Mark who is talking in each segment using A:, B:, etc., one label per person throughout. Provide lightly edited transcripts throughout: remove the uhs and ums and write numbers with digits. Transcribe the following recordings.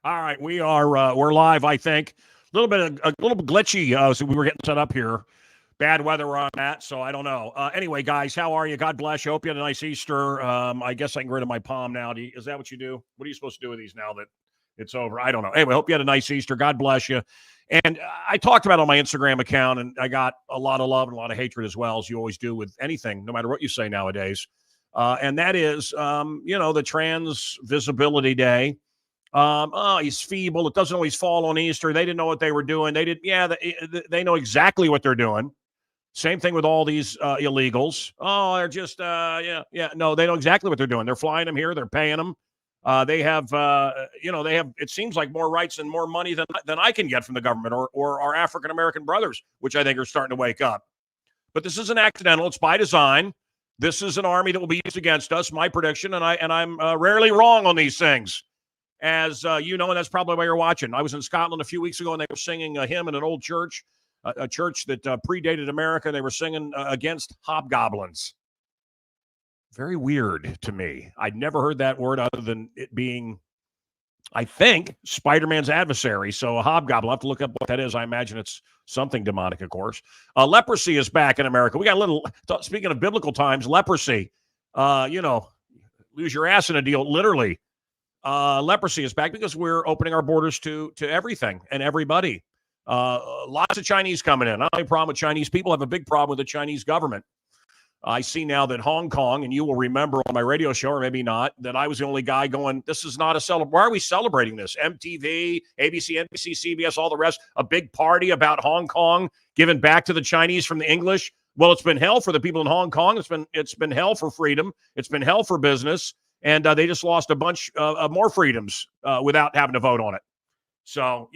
A: All right, we're live. I think a little bit glitchy. So we were getting set up here. Bad weather on that, so I don't know. Anyway, guys, how are you? God bless you. Hope you had a nice Easter. I guess I can get rid of my palm now. Is that what you do? What are you supposed to do with these now that it's over? I don't know. Anyway, hope you had a nice Easter. God bless you. And I talked about it on my Instagram account, and I got a lot of love and a lot of hatred as well, as you always do with anything, no matter what you say nowadays. And that is, the Trans Visibility Day. Oh, he's feeble. It doesn't always fall on Easter. They didn't know what they were doing. They know exactly what they're doing. Same thing with all these illegals. Oh, they're just, No, they know exactly what they're doing. They're flying them here. They're paying them. They have, it seems like more rights and more money than I can get from the government or our African-American brothers, which I think are starting to wake up. But this isn't accidental. It's by design. This is an army that will be used against us, my prediction, and I'm rarely wrong on these things. As you know, and that's probably why you're watching. I was in Scotland a few weeks ago, and they were singing a hymn in an old church, a church that predated America. They were singing against hobgoblins. Very weird to me. I'd never heard that word other than it being, I think, Spider-Man's adversary. So a hobgoblin, I'll have to look up what that is. I imagine it's something demonic, of course. Leprosy is back in America. We got a little, speaking of biblical times, leprosy, lose your ass in a deal, literally. Leprosy is back because we're opening our borders to everything and everybody. Lots of Chinese coming in. I don't have a problem with Chinese people. I have a big problem with the Chinese government. I see now that Hong Kong, and you will remember on my radio show, or maybe not, that I was the only guy going, this is not a celebration. Why are we celebrating this? MTV, ABC, NBC, CBS, all the rest, a big party about Hong Kong giving back to the Chinese from the English. Well, it's been hell for the people in Hong Kong. It's been hell for freedom. It's been hell for business. And they just lost a bunch of more freedoms without having to vote on it. So,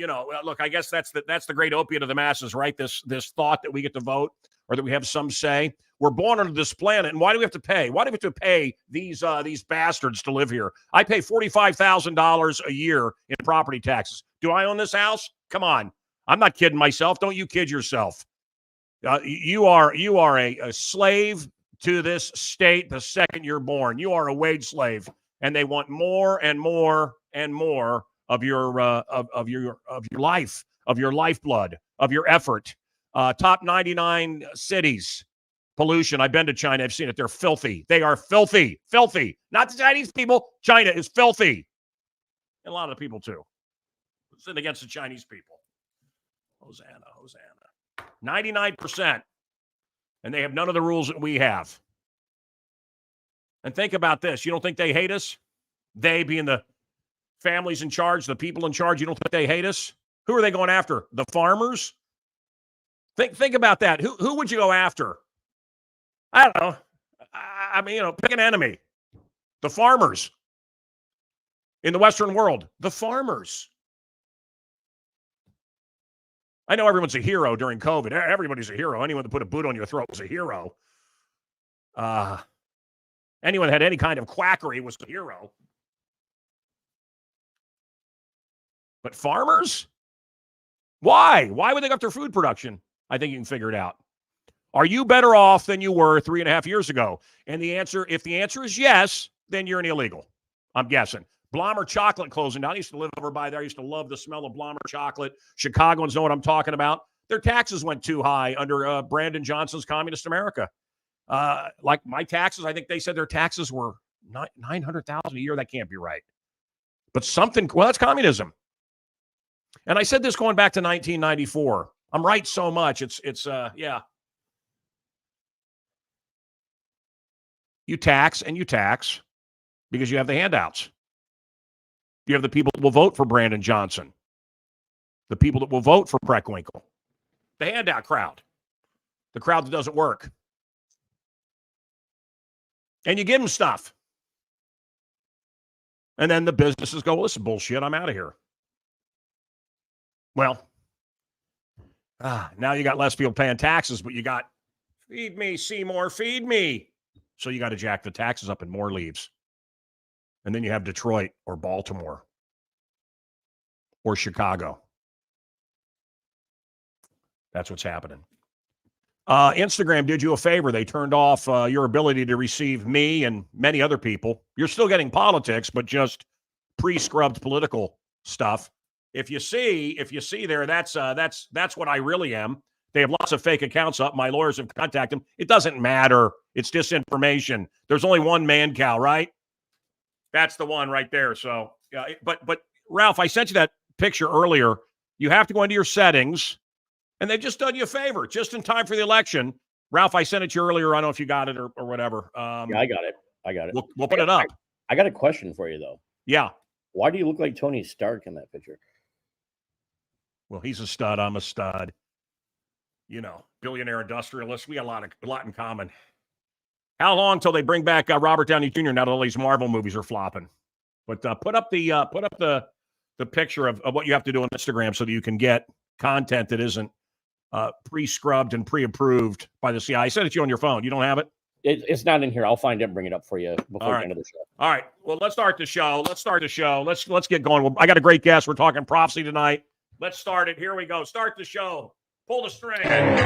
A: look, I guess that's the great opiate of the masses, right? This thought that we get to vote or that we have some say. We're born on this planet, and why do we have to pay? Why do we have to pay these bastards to live here? I pay $45,000 a year in property taxes. Do I own this house? Come on. I'm not kidding myself. Don't you kid yourself. You are a slave to this state the second you're born. You are a wage slave, and they want more and more and more of your life, of your lifeblood, of your effort. Top 99 cities, pollution. I've been to China. I've seen it. They're filthy. They are filthy. Filthy. Not the Chinese people. China is filthy. And a lot of the people, too. Sitting against the Chinese people. Hosanna. 99%. And they have none of the rules that we have. And think about this. You don't think they hate us? They being the families in charge, the people in charge, you don't think they hate us? Who are they going after? The farmers? Think about that. Who would you go after? I don't know. I mean, pick an enemy. The farmers. In the Western world, the farmers. I know everyone's a hero during COVID. Everybody's a hero. Anyone that put a boot on your throat was a hero. Anyone that had any kind of quackery was a hero. But farmers? Why? Why would they go after food production? I think you can figure it out. Are you better off than you were 3.5 years ago? And if the answer is yes, then you're an illegal. I'm guessing. Blommer chocolate closing down. I used to live over by there. I used to love the smell of Blommer chocolate. Chicagoans know what I'm talking about. Their taxes went too high under Brandon Johnson's Communist America. Like my taxes, I think they said their taxes were $900,000 a year. That can't be right. But that's communism. And I said this going back to 1994. I'm right so much. Yeah. You tax because you have the handouts. You have the people that will vote for Brandon Johnson. The people that will vote for Preckwinkle. The handout crowd. The crowd that doesn't work. And you give them stuff. And then the businesses go, well, this is bullshit. I'm out of here. Well, now you got less people paying taxes, but you got feed me, Seymour, feed me. So you got to jack the taxes up and more leaves. And then you have Detroit or Baltimore or Chicago. That's what's happening. Instagram did you a favor. They turned off your ability to receive me and many other people. You're still getting politics, but just pre-scrubbed political stuff. If you see there, that's what I really am. They have lots of fake accounts up. My lawyers have contacted them. It doesn't matter. It's disinformation. There's only one man cow, right? That's the one right there. So, yeah, but Ralph, I sent you that picture earlier. You have to go into your settings, and they've just done you a favor, just in time for the election. Ralph, I sent it to you earlier. I don't know if you got it or whatever.
B: Yeah, I got it.
A: We'll put it up.
B: I got a question for you, though.
A: Yeah.
B: Why do you look like Tony Stark in that picture?
A: Well, he's a stud. I'm a stud. Billionaire industrialist. We got a lot in common. How long till they bring back Robert Downey Jr. now that all these Marvel movies are flopping? But put up the picture of what you have to do on Instagram so that you can get content that isn't pre-scrubbed and pre-approved by the CIA. I sent it to you on your phone. You don't have it?
B: It's not in here. I'll find it and bring it up for you before the end of the show.
A: All right. Well, let's start the show. Let's get going. I got a great guest. We're talking prophecy tonight. Let's start it. Here we go. Start the show. Pull the string. And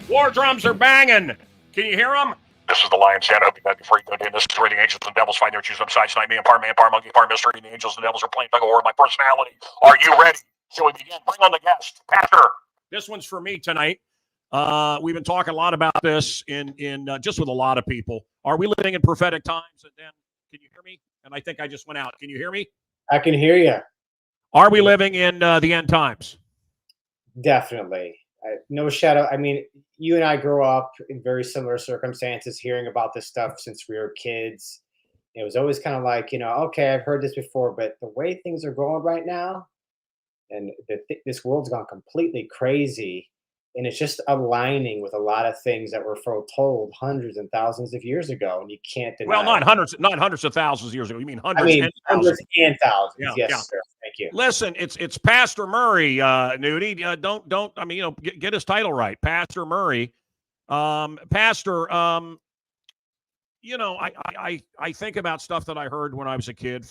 A: War drums are banging. Can you hear them? This is the Lion's Den. I hope you got before you go in. This is where the angels and devils find their choose sides tonight. Me and part man, part monkey, part mystery. And the angels and devils are playing tug of war with my personality. Are you ready? Shall we begin? Bring on the guest, Pastor. This one's for me tonight. We've been talking a lot about this in just with a lot of people. Are we living in prophetic times? And then, can you hear me? And I think I just went out. Can you hear me?
C: I can hear you.
A: Are we living in the end times?
C: Definitely. No shadow. I mean, you and I grew up in very similar circumstances, hearing about this stuff since we were kids. It was always kind of like, okay, I've heard this before, but the way things are going right now, and this world's gone completely crazy, and it's just aligning with a lot of things that were foretold hundreds and thousands of years ago, and you can't deny.
A: Well, not hundreds of thousands of years ago. You mean hundreds?
C: Hundreds and thousands.
A: Yeah,
C: yes,
A: yeah.
C: sir. Thank you.
A: Listen, it's Pastor Murray, Nudie. Don't. I mean, get his title right, Pastor Murray. Pastor. I think about stuff that I heard when I was a kid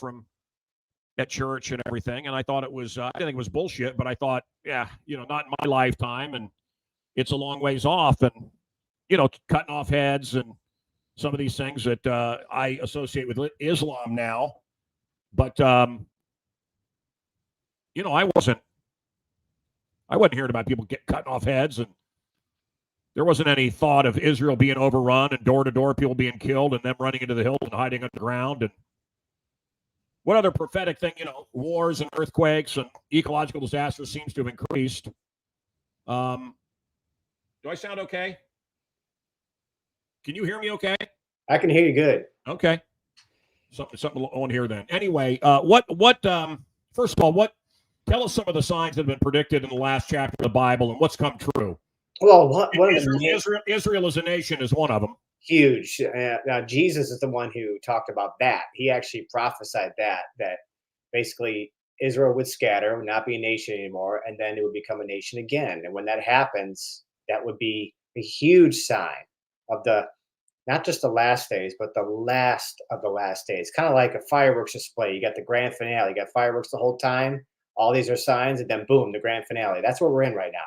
A: at church and everything, and I thought it was. I didn't think it was bullshit, but I thought, not in my lifetime, and it's a long ways off, and cutting off heads and some of these things that I associate with Islam now, but. I wasn't hearing about people cutting off heads, and there wasn't any thought of Israel being overrun and door-to-door people being killed and them running into the hills and hiding underground. And what other prophetic thing, wars and earthquakes and ecological disasters seems to have increased. Do I sound okay? Can you hear me okay?
C: I can hear you good.
A: Okay. Something on here then. Anyway, first of all, tell us some of the signs that have been predicted in the last chapter of the Bible and what's come true.
C: Well,
A: Israel as a nation is one of them.
C: Huge. Now, Jesus is the one who talked about that. He actually prophesied that basically Israel would scatter, would not be a nation anymore, and then it would become a nation again. And when that happens, that would be a huge sign of not just the last days, but the last of the last days. Kind of like a fireworks display. You got the grand finale. You got fireworks the whole time. All these are signs, and then boom, the grand finale. That's what we're in right now.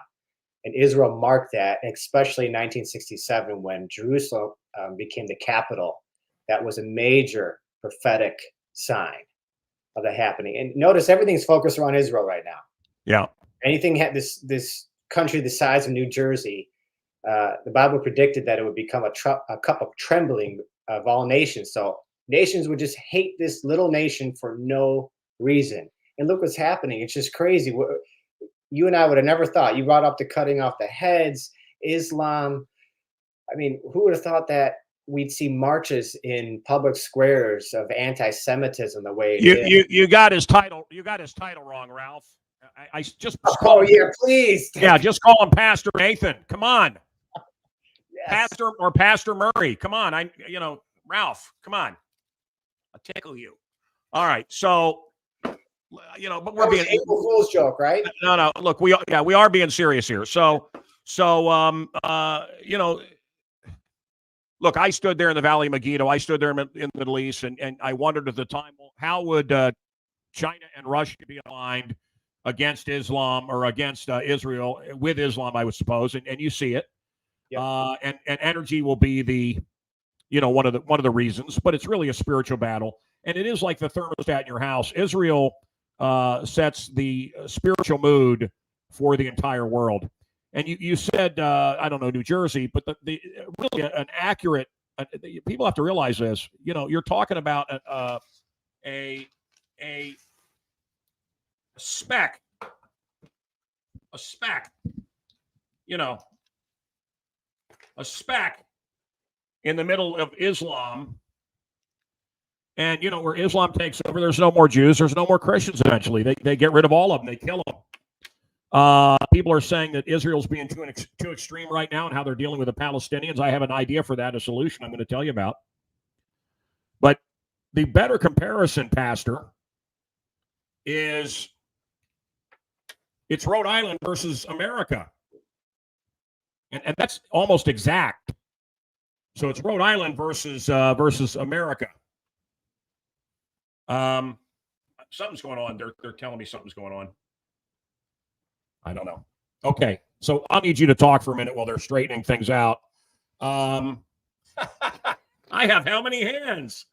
C: And Israel marked that, especially in 1967 when Jerusalem became the capital. That was a major prophetic sign of the happening. And notice everything's focused around Israel right now.
A: Yeah.
C: Anything had this country the size of New Jersey, the Bible predicted that it would become a cup of trembling of all nations. So nations would just hate this little nation for no reason. And look what's happening. It's just crazy. You and I would have never thought. You brought up the cutting off the heads, Islam. I mean, who would have thought that we'd see marches in public squares of anti-Semitism the way
A: you got his title. You got his title wrong, Ralph. I just
C: please.
A: Yeah, just call him Pastor Nathan. Come on.
C: Yes.
A: Pastor Murray. Come on. Ralph, come on. I'll tickle you. All right. So, but we're being
C: April Fool's joke, right?
A: No. Look, we are being serious here. So So, you know, look, I stood there in the Valley of Megiddo. I stood there in the Middle East, and I wondered at the time, well, how would China and Russia be aligned against Islam or against Israel with Islam, I would suppose, and you see it.
C: Yep.
A: And energy will be the, you know, one of the reasons, but it's really a spiritual battle, and it is like the thermostat in your house. Israel sets the spiritual mood for the entire world. And you said I don't know, New Jersey, but the really an accurate. People have to realize this. You know, you're talking about a speck, a speck. You know, a speck in the middle of Islam. And, you know, where Islam takes over, there's no more Jews, there's no more Christians eventually. They get rid of all of them, they kill them. People are saying that Israel's being too extreme right now and how they're dealing with the Palestinians. I have an idea for that, a solution I'm going to tell you about. But the better comparison, Pastor, is it's Rhode Island versus America. And that's almost exact. So it's Rhode Island versus America. Something's going on. They're telling me something's going on. I don't know. Okay, so I'll need you to talk for a minute while they're straightening things out. I have how many hands?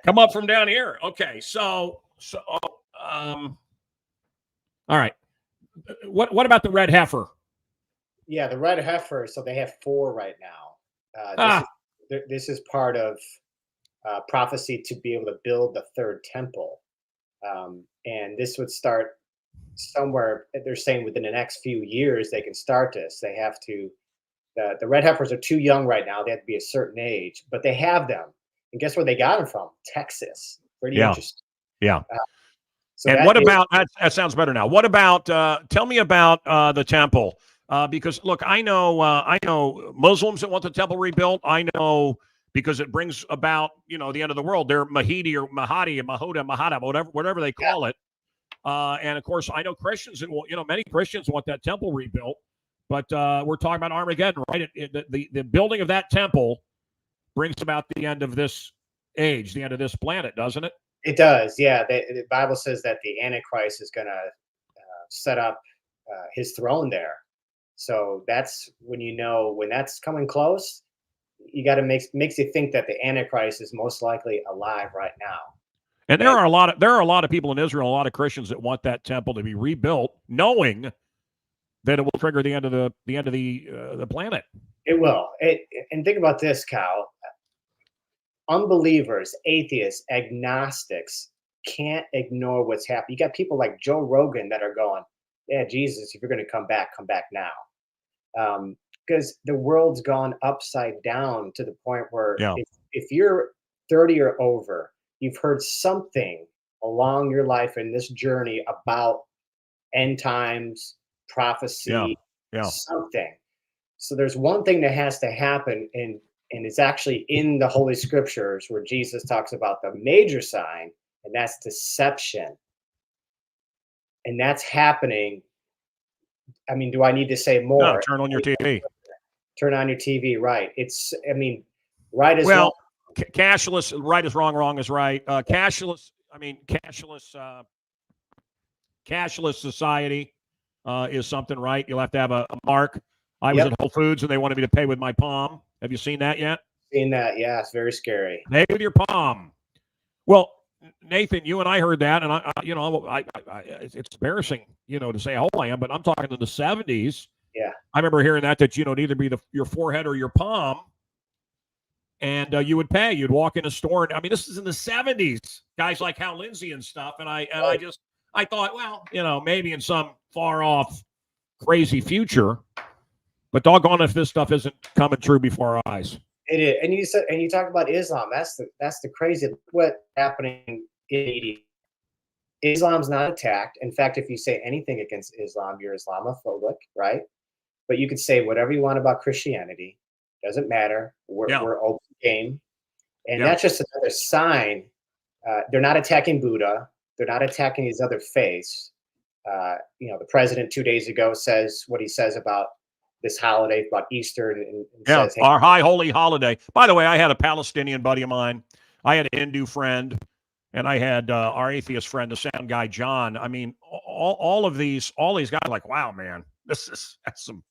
A: Come up from down here. Okay, so all right. What about the red heifer?
C: Yeah, the red heifer. So they have 4 right now. This is part of prophecy to be able to build the 3rd temple, and this would start somewhere. They're saying within the next few years they can start this. They have to. The red heifers are too young right now. They have to be a certain age, but they have them. And guess where they got them from? Texas. Pretty interesting.
A: Yeah.
C: So
A: and what about that? Sounds better now. What about? Tell me about the temple. Because look, I know Muslims that want the temple rebuilt. I know because it brings about, you know, the end of the world. They're Mahdi or Mahadi and Mahoda, Mahada, whatever they call it. And of course, I know Christians, and you know, many Christians want that temple rebuilt. But we're talking about Armageddon, right? The building of that temple brings about the end of this age, the end of this planet, doesn't it?
C: It does, yeah. The Bible says that the Antichrist is going to set up his throne there. So that's when that's coming close, you got to makes you think that the Antichrist is most likely alive right now.
A: And there are a lot of people in Israel, a lot of Christians that want that temple to be rebuilt, knowing that it will trigger the end of the planet.
C: It will. And think about this, Kyle. Unbelievers, atheists, agnostics can't ignore what's happening. You got people like Joe Rogan that are going, "Yeah, Jesus, if you're going to come back now." Because the world's gone upside down to the point where if you're 30 or over, you've heard something along your life in this journey about end times, prophecy, something. So there's one thing that has to happen, and it's actually in the Holy Scriptures where Jesus talks about the major sign, and that's deception. And that's happening. I mean, do I need to say more?
A: No, turn on your TV.
C: Turn on your TV, right. Right is
A: wrong.
C: Well,
A: cashless, right is wrong, wrong is right. Cashless society is something, right? You'll have to have a mark. I was at Whole Foods and they wanted me to pay with my palm. Have you seen that yet?
C: Seen that, yeah. It's very scary.
A: Pay with your palm. Well, Nathan, you and I heard that, and I it's embarrassing, to say how old I am, but I'm talking in the 70s.
C: Yeah.
A: I remember hearing that it'd either be your forehead or your palm, and you would pay. You'd walk in a store, and this is in the 70s. Guys like Hal Lindsey and stuff, and I thought, well, maybe in some far off, crazy future, but doggone if this stuff isn't coming true before our eyes.
C: It is, and you talk about Islam. That's the crazy what's happening in India. Islam's not attacked. In fact, if you say anything against Islam, you're Islamophobic, right? But you could say whatever you want about Christianity. Doesn't matter. We're open game, and that's just another sign. They're not attacking Buddha. They're not attacking his other faiths. The president 2 days ago says what he says about this holiday about Easter and
A: Yeah,
C: says, hey,
A: our high holy holiday. By the way, I had a Palestinian buddy of mine. I had a Hindu friend, and I had our atheist friend, the sound guy John. I mean, all these guys are like, wow, man, that's some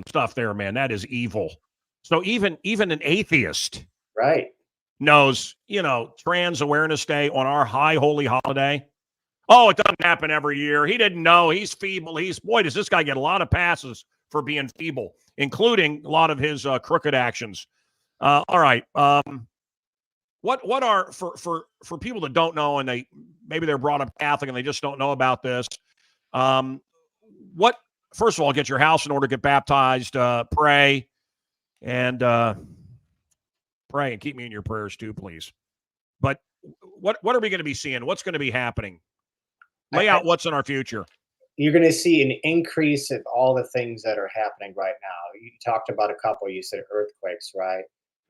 A: stuff there, man. That is evil. So even an atheist
C: right.
A: knows, Trans Awareness Day on our high holy holiday. Oh, it doesn't happen every year. He didn't know. He's feeble. Boy, does this guy get a lot of passes for being feeble, including a lot of his crooked actions. All right. What are for people that don't know, and maybe they're brought up Catholic and they just don't know about this? What First of all, get your house in order, get baptized, pray, and keep me in your prayers too, please. But what are we going to be seeing? What's going to be happening? Lay out what's in our future.
C: You're going to see an increase of all the things that are happening right now. You talked about a couple. You said earthquakes, right?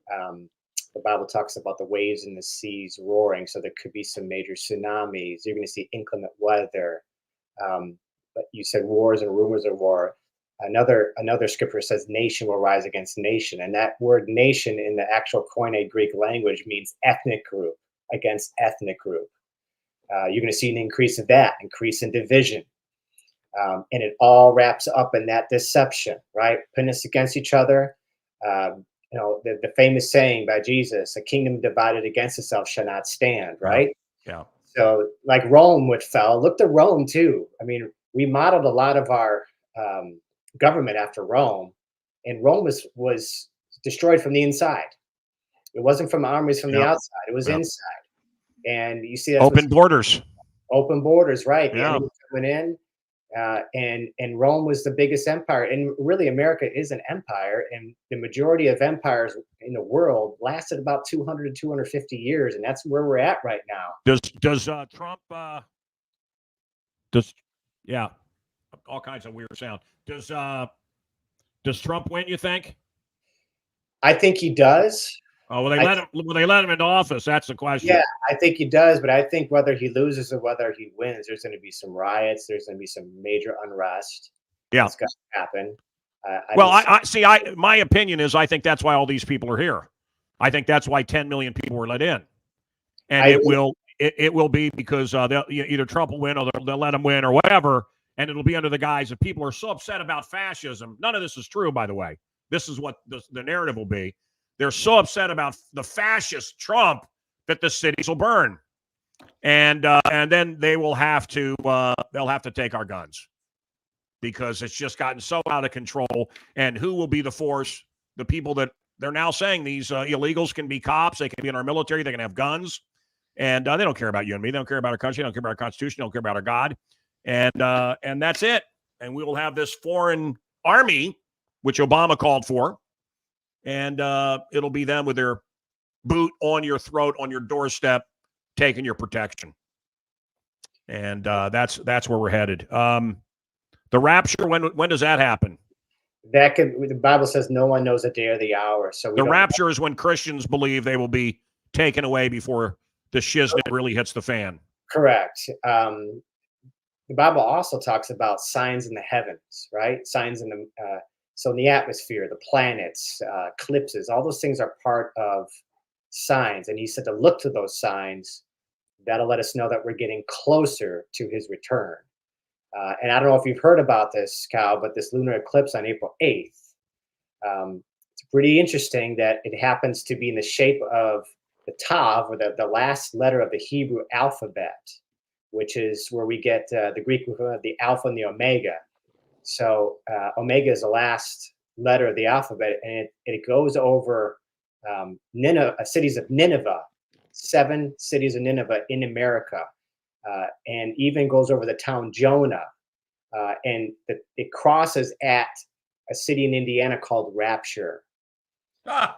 C: The Bible talks about the waves in the seas roaring, so there could be some major tsunamis. You're going to see inclement weather. But you said wars and rumors of war. Another scripture says nation will rise against nation, and that word nation in the actual Koine Greek language means ethnic group against ethnic group. You're going to see an increase of that, increase in division. And it all wraps up in that deception, right? Putting us against each other. The famous saying by Jesus, a kingdom divided against itself shall not stand, right?
A: Yeah.
C: So like Rome would fell, look to Rome too. I mean, we modeled a lot of our government after Rome, and Rome was destroyed from the inside. It wasn't from armies from the outside. It was inside. And you see that's
A: open borders,
C: right? The
A: Yeah.
C: enemy coming in, and Rome was the biggest empire. And really, America is an empire, and the majority of empires in the world lasted about 200 to 250 years, and that's where we're at right now.
A: Does Trump? All kinds of weird sound. Does Trump win? You think?
C: I think he does.
A: Oh, will they let him into office? That's the question.
C: Yeah, I think he does, but I think whether he loses or whether he wins, there's going to be some riots. There's going to be some major unrest.
A: Yeah,
C: it's going to happen.
A: My opinion is I think that's why all these people are here. I think that's why 10 million people were let in, and it will be because either Trump will win or they'll let him win or whatever, and it'll be under the guise of people are so upset about fascism. None of this is true, by the way. This is what the narrative will be. They're so upset about the fascist Trump that the cities will burn, and then they will have to take our guns because it's just gotten so out of control. And who will be the force? The people that they're now saying these illegals can be cops, they can be in our military, they can have guns, and they don't care about you and me. They don't care about our country. They don't care about our Constitution. They don't care about our God, and that's it. And we will have this foreign army, which Obama called for. And it'll be them with their boot on your throat, on your doorstep, taking your protection. And that's where we're headed. The rapture, when does that happen?
C: The Bible says no one knows the day or the hour. So
A: the rapture is when Christians believe they will be taken away before the shiznit really hits the fan.
C: Correct. The Bible also talks about signs in the heavens, right? Signs in the so in the atmosphere, the planets, eclipses, all those things are part of signs. And he said to look to those signs. That'll let us know that we're getting closer to his return. And I don't know if you've heard about this, Cal, but this lunar eclipse on April 8th, it's pretty interesting that it happens to be in the shape of the Tav, or the last letter of the Hebrew alphabet, which is where we get the Greek equivalent of the Alpha and the Omega. So Omega is the last letter of the alphabet, and it goes over cities of Nineveh, 7 cities of Nineveh in America, and even goes over the town Jonah, and it crosses at a city in Indiana called Rapture. That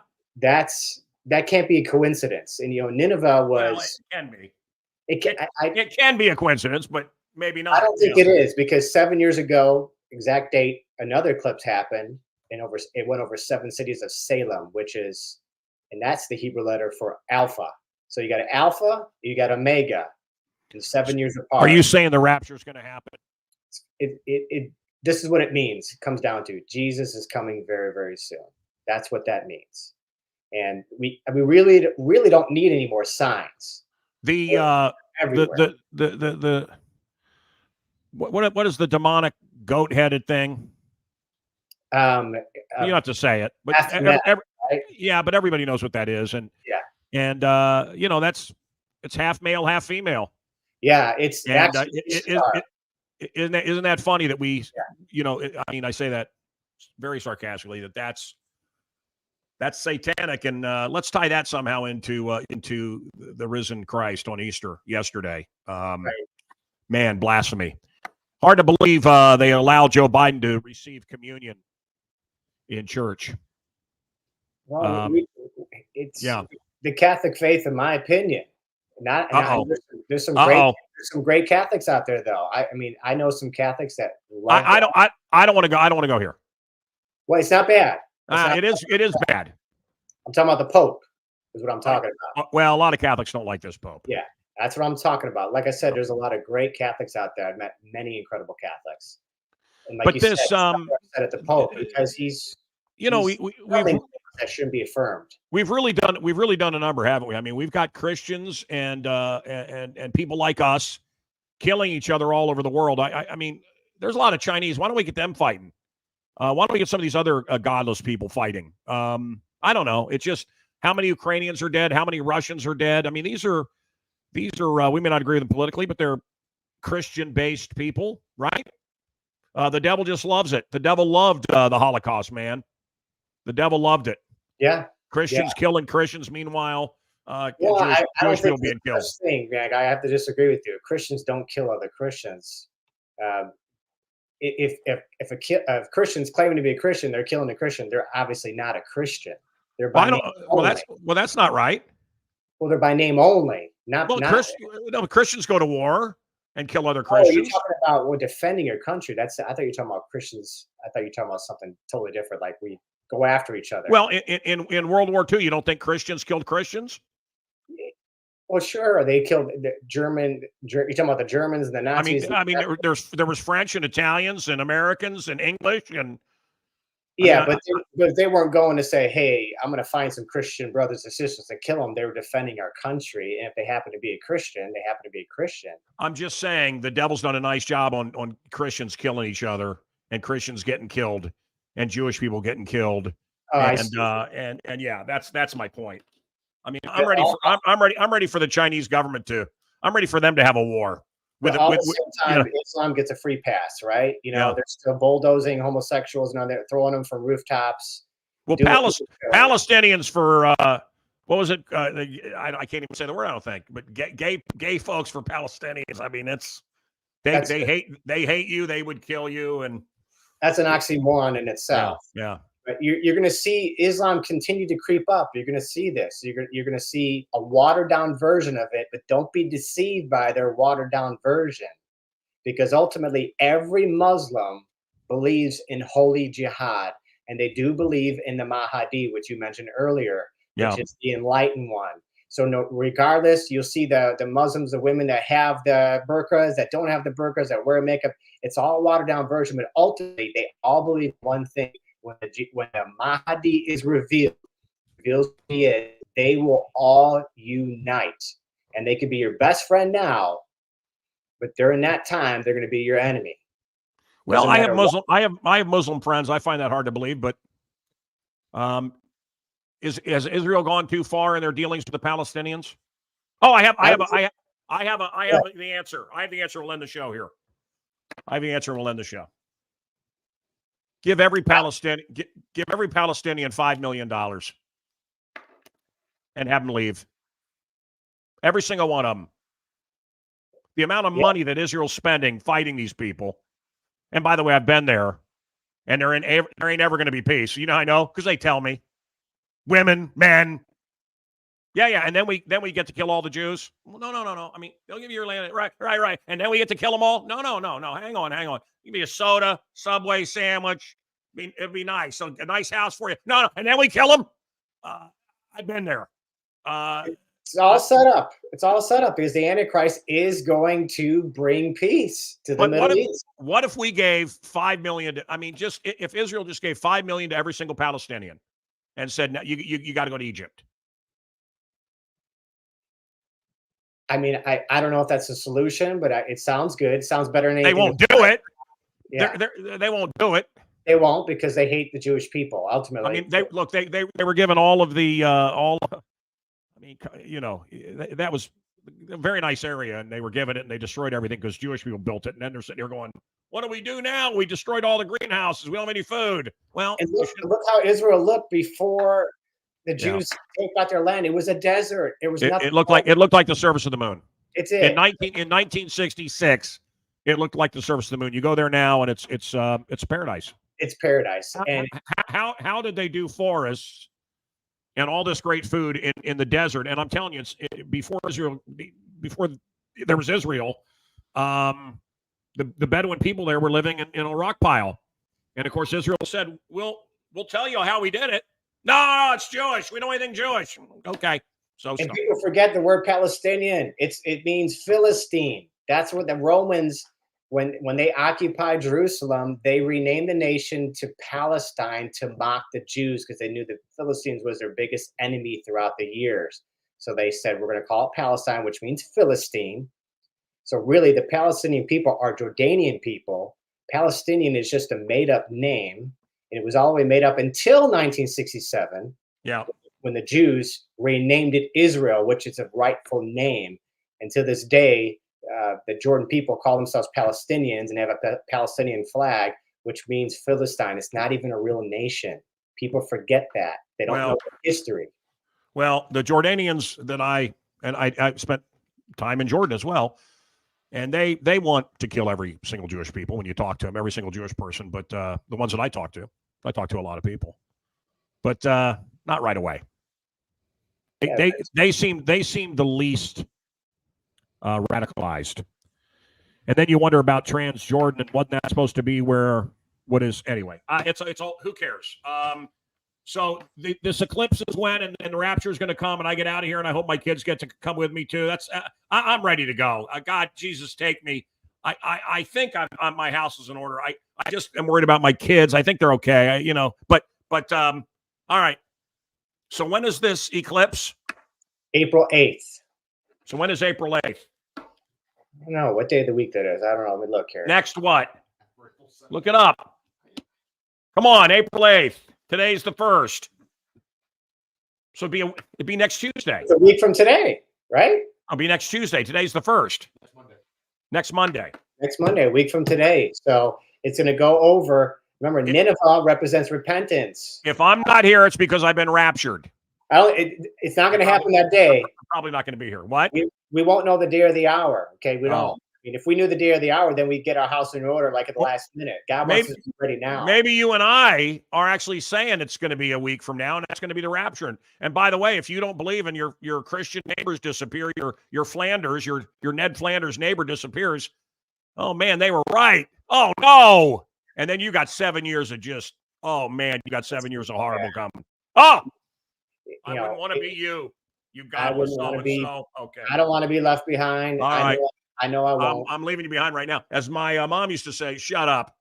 C: can't be a coincidence. And Nineveh was.
A: Well, it can be.
C: It
A: can be a coincidence, but maybe not.
C: I don't think it is, because 7 years ago, exact date, another eclipse happened, and it went over 7 cities of Salem, and that's the Hebrew letter for Alpha. So you got an Alpha, you got Omega, and 7 years apart.
A: Are you saying the rapture is going to happen?
C: this is what it means. It comes down to Jesus is coming very, very soon. That's what that means. And we really don't need any more signs.
A: The
C: Everywhere.
A: the what is the demonic goat-headed thing? You don't have to say it, but
C: right?
A: yeah, but everybody knows what that is, and you know, it's half male, half female.
C: Yeah, it's
A: And
C: actually
A: isn't that funny that we,
C: Yeah.
A: you know, I mean, I say that very sarcastically, that's satanic, and let's tie that somehow into the risen Christ on Easter yesterday.
C: Right.
A: Man, blasphemy! Hard to believe they allowed Joe Biden to receive communion in church.
C: Well, it's
A: Yeah.
C: the Catholic faith, in my opinion. Not there's some great Catholics out there, though. I mean, I know some Catholics that love.
A: I don't want to go. I don't want to go here.
C: Well, it's not bad.
A: It is bad.
C: I'm talking about the Pope. Is what I'm talking about.
A: Well, a lot of Catholics don't like this Pope.
C: Yeah, that's what I'm talking about. Like I said, there's a lot of great Catholics out there. I've met many incredible Catholics. And like
A: but
C: you
A: this
C: said, at the Pope, because he's,
A: you know,
C: we've that shouldn't be affirmed.
A: We've really done a number, haven't we? I mean, we've got Christians and people like us killing each other all over the world. I mean, there's a lot of Chinese. Why don't we get them fighting? Why don't we get some of these other godless people fighting? I don't know. It's just how many Ukrainians are dead, how many Russians are dead. I mean, these are we may not agree with them politically, but they're Christian-based people, right? The devil just loves it. The devil loved the Holocaust, man. The devil loved it.
C: Yeah.
A: Christians killing Christians. Meanwhile,
C: Jewish
A: people being killed.
C: Thing, Greg, I have to disagree with you. Christians don't kill other Christians. If Christians claiming to be a Christian, they're killing a Christian, they're obviously not a Christian. They're by name only.
A: That's not right.
C: Well, they're by name only.
A: Christians go to war and kill other Christians.
C: You're talking about defending your country. I thought you were talking about Christians. I thought you were talking about something totally different. Like we go after each other.
A: Well, in World War II, you don't think Christians killed Christians?
C: Well, sure. They killed the German. You're talking about the Germans and the Nazis.
A: I mean, there was French and Italians and Americans and English and.
C: But they weren't going to say, "Hey, I'm going to find some Christian brothers and sisters and kill them." They were defending our country, and if they happen to be a Christian, they happen to be a Christian.
A: I'm just saying the devil's done a nice job on Christians killing each other and Christians getting killed and Jewish people getting killed. And yeah, that's my point. I mean, I'm ready for the Chinese government I'm ready for them to have a war.
C: At the same time, Islam gets a free pass, right? They're still bulldozing homosexuals and they're throwing them from rooftops.
A: Well, Palestinians for what was it? I can't even say the word. I don't think, but gay folks for Palestinians. I mean, they hate you. They would kill you, and
C: that's an oxymoron in itself.
A: Yeah.
C: But you're going to see Islam continue to creep up. You're going to see this. You're going to see a watered down version of it, but don't be deceived by their watered down version, because ultimately every Muslim believes in holy jihad, and they do believe in the Mahdi, which you mentioned earlier, which is the enlightened one. So regardless, you'll see the Muslims, the women that have the burqas, that don't have the burqas, that wear makeup. It's all a watered down version, but ultimately they all believe one thing. When the Mahdi is revealed they will all unite, and they could be your best friend now, but during that time they're going to be your enemy.
A: Well, I have Muslim friends. I find that hard to believe, but has Israel gone too far in their dealings with the Palestinians? Oh, I have the answer. I have the answer. We'll end the show here. I have the answer. We'll end the show. Give every Palestinian $5 million and have them leave. Every single one of them. The amount of money that Israel's spending fighting these people. And by the way, I've been there, and there ain't ever going to be peace. You know, I know because they tell me, women, men. Yeah. And then we get to kill all the Jews. Well, no. I mean, they'll give you your land, right. And then we get to kill them all. No. Hang on. Give me a soda, Subway sandwich. I mean, it'd be nice. So a nice house for you. No. And then we kill them. I've been there.
C: It's all set up. It's all set up because the Antichrist is going to bring peace to the
A: But
C: Middle East.
A: what if we gave 5 million? I mean, just if Israel just gave 5 million to every single Palestinian and said, no, you got to go to Egypt.
C: I mean, I don't know if that's a solution, but it sounds good. It sounds better than
A: They
C: anything.
A: won't do it.
C: Yeah.
A: They won't do it.
C: They won't because they hate the Jewish people. Ultimately,
A: I mean, they were given all of the all. I mean, you know, that was a very nice area, and they were given it, and they destroyed everything because Jewish people built it. And then they're sitting here going, "What do we do now? We destroyed all the greenhouses. We don't have any food." Well,
C: and look how Israel looked before the Jews take out their land. It was a desert. It was nothing.
A: It looked like the surface of the moon.
C: It's it.
A: In 1966, it looked like the surface of the moon. You go there now, and it's paradise.
C: It's paradise. And
A: how did they do forests and all this great food in the desert? And I'm telling you, before there was Israel, the Bedouin people there were living in a rock pile. And of course, Israel said, we'll tell you how we did it. No, it's Jewish. We know anything Jewish. Okay.
C: And people forget the word Palestinian. It means Philistine. That's what the Romans, when they occupied Jerusalem, they renamed the nation to Palestine to mock the Jews because they knew the Philistines was their biggest enemy throughout the years. So they said, we're going to call it Palestine, which means Philistine. So really, the Palestinian people are Jordanian people. Palestinian is just a made-up name. And it was all the way made up until 1967.
A: Yeah.
C: When the Jews renamed it Israel, which is a rightful name. And to this day, the Jordan people call themselves Palestinians and have a Palestinian flag, which means Philistine. It's not even a real nation. People forget that. They don't know history.
A: Well, the Jordanians that I spent time in Jordan as well, and they want to kill every single Jewish people when you talk to them, every single Jewish person. But the ones that I talk to a lot of people, but not right away. They seem the least radicalized. And then you wonder about Transjordan and wasn't that supposed to be where what is anyway? It's all who cares. So this eclipse is when and the rapture is going to come and I get out of here and I hope my kids get to come with me too. That's I'm ready to go. God, Jesus, take me. I think my house is in order. I just am worried about my kids. I think they're okay. But all right. So when is this eclipse?
C: April 8th.
A: So when is April 8th?
C: I don't know what day of the week that is. I don't know. Let me look here.
A: Next what? Look it up. Come on, April 8th. Today's the 1st. So it'd be next Tuesday.
C: It's a week from today, right?
A: It'll be next Tuesday. Today's the 1st. Next Monday.
C: Next Monday, a week from today. So it's going to go over. Remember, Nineveh represents repentance.
A: If I'm not here, it's because I've been raptured.
C: It's not going to happen that day.
A: I'm probably not going to be here. What?
C: We won't know the day or the hour. Okay, we don't. I mean, if we knew the day or the hour, then we'd get our house in order like at the last minute. God wants us to be ready now.
A: Maybe you and I are actually saying it's going to be a week from now, and that's going to be the rapture. And by the way, if you don't believe and your Christian neighbors disappear, your Flanders, your Ned Flanders neighbor disappears, oh man, they were right. Oh no. And then you got 7 years of just, oh man, you got 7 years of horrible coming. Oh, I wouldn't want to be you. You got so. Okay.
C: I don't want to be left behind.
A: All right.
C: I know I won't.
A: I'm leaving you behind right now. As my mom used to say, shut up.